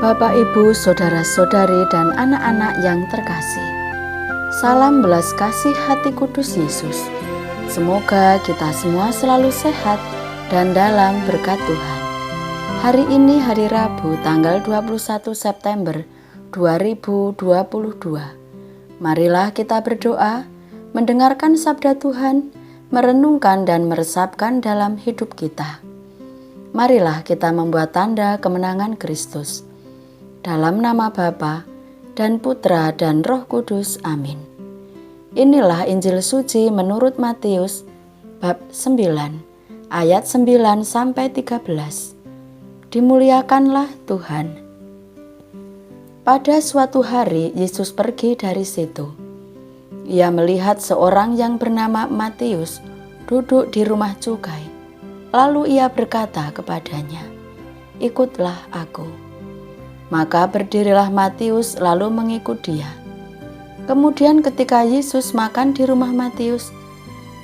Bapak, Ibu, saudara-saudari, dan anak-anak yang terkasih, salam belas kasih hati kudus Yesus. Semoga kita semua selalu sehat dan dalam berkat Tuhan. Hari ini hari Rabu tanggal 21 September 2022. Marilah kita berdoa, mendengarkan sabda Tuhan, merenungkan dan meresapkan dalam hidup kita. Marilah kita membuat tanda kemenangan Kristus. Dalam nama Bapa dan Putra dan Roh Kudus. Amin. Inilah Injil suci menurut Matius bab 9 ayat 9 sampai 13. Dimuliakanlah Tuhan. Pada suatu hari Yesus pergi dari situ. Ia melihat seorang yang bernama Matius duduk di rumah cukai. Lalu ia berkata kepadanya, "Ikutlah aku." Maka berdirilah Matius lalu mengikut dia. Kemudian ketika Yesus makan di rumah Matius,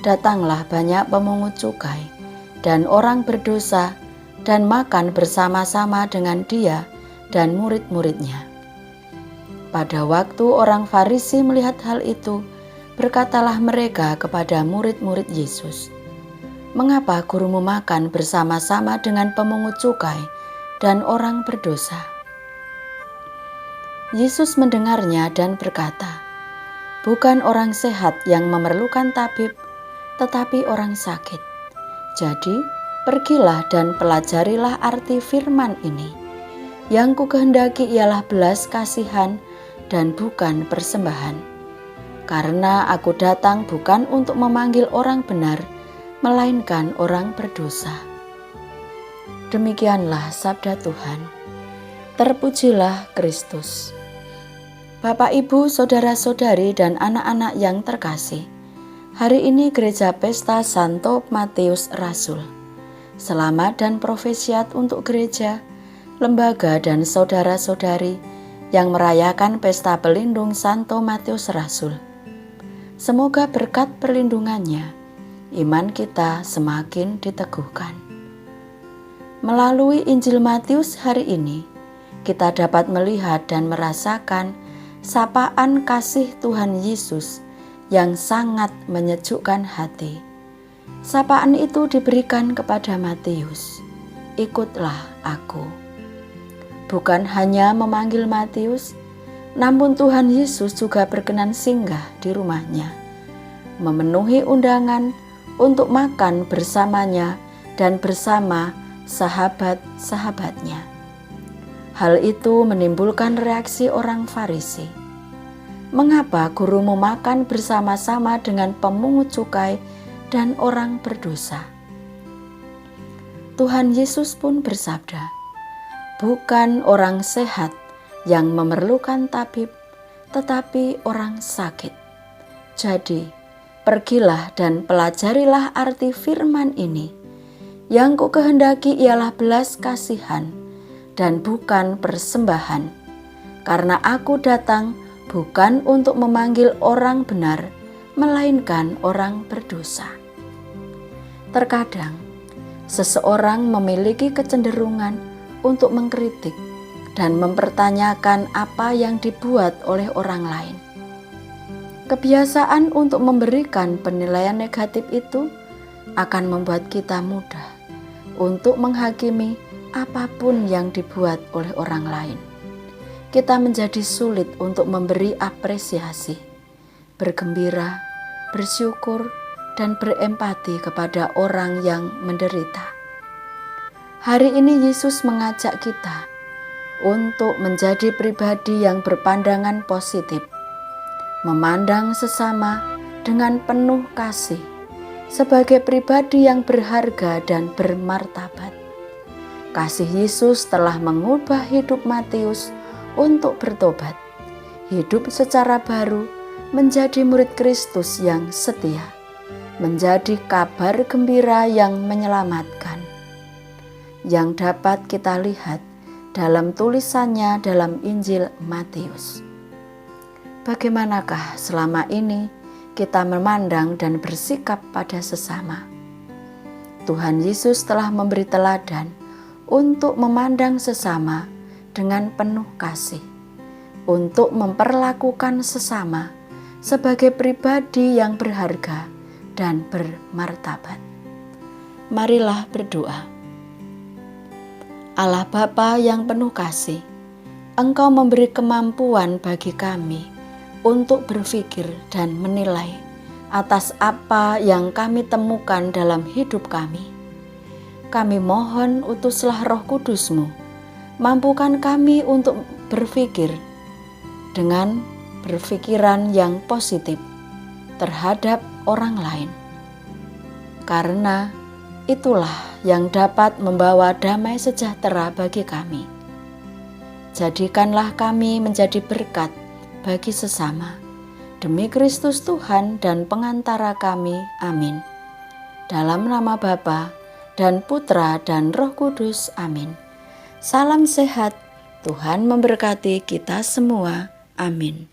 datanglah banyak pemungut cukai dan orang berdosa dan makan bersama-sama dengan dia dan murid-muridnya. Pada waktu orang Farisi melihat hal itu, berkatalah mereka kepada murid-murid Yesus, "Mengapa gurumu makan bersama-sama dengan pemungut cukai dan orang berdosa?" Yesus mendengarnya dan berkata, "Bukan orang sehat yang memerlukan tabib, tetapi orang sakit. Jadi, pergilah dan pelajarilah arti firman ini. Yang kukehendaki ialah belas kasihan dan bukan persembahan. Karena aku datang bukan untuk memanggil orang benar, melainkan orang berdosa." Demikianlah sabda Tuhan. Terpujilah Kristus. Bapak, Ibu, saudara-saudari, dan anak-anak yang terkasih, hari ini gereja pesta Santo Matius Rasul. Selamat dan profesiat untuk gereja, lembaga, dan saudara-saudari yang merayakan pesta pelindung Santo Matius Rasul. Semoga berkat perlindungannya, iman kita semakin diteguhkan. Melalui Injil Matius hari ini, kita dapat melihat dan merasakan sapaan kasih Tuhan Yesus yang sangat menyejukkan hati. Sapaan itu diberikan kepada Matius, "Ikutlah aku." Bukan hanya memanggil Matius, namun Tuhan Yesus juga berkenan singgah di rumahnya, memenuhi undangan untuk makan bersamanya dan bersama sahabat-sahabatnya. Hal itu menimbulkan reaksi orang Farisi. "Mengapa gurumu makan bersama-sama dengan pemungut cukai dan orang berdosa?" Tuhan Yesus pun bersabda, "Bukan orang sehat yang memerlukan tabib, tetapi orang sakit. Jadi, pergilah dan pelajarilah arti firman ini. Yang kukehendaki ialah belas kasihan dan bukan persembahan. Karena aku datang bukan untuk memanggil orang benar, melainkan orang berdosa." Terkadang, seseorang memiliki kecenderungan untuk mengkritik dan mempertanyakan apa yang dibuat oleh orang lain. Kebiasaan untuk memberikan penilaian negatif itu akan membuat kita mudah untuk menghakimi apapun yang dibuat oleh orang lain. Kita menjadi sulit untuk memberi apresiasi, bergembira, bersyukur, dan berempati kepada orang yang menderita. Hari ini Yesus mengajak kita untuk menjadi pribadi yang berpandangan positif, memandang sesama dengan penuh kasih, sebagai pribadi yang berharga dan bermartabat. Kasih Yesus telah mengubah hidup Matius untuk bertobat, hidup secara baru, menjadi murid Kristus yang setia, menjadi kabar gembira yang menyelamatkan, yang dapat kita lihat dalam tulisannya dalam Injil Matius. Bagaimanakah selama ini kita memandang dan bersikap pada sesama? Tuhan Yesus telah memberi teladan untuk memandang sesama dengan penuh kasih, untuk memperlakukan sesama sebagai pribadi yang berharga dan bermartabat. Marilah berdoa. Allah Bapa yang penuh kasih, Engkau memberi kemampuan bagi kami untuk berpikir dan menilai atas apa yang kami temukan dalam hidup kami. Kami mohon utuslah Roh Kudus-Mu, mampukan kami untuk berpikir dengan berpikiran yang positif terhadap orang lain. Karena itulah yang dapat membawa damai sejahtera bagi kami. Jadikanlah kami menjadi berkat bagi sesama. Demi Kristus Tuhan dan pengantara kami. Amin. Dalam nama Bapa dan Putra dan Roh Kudus. Amin. Salam sehat. Tuhan memberkati kita semua. Amin.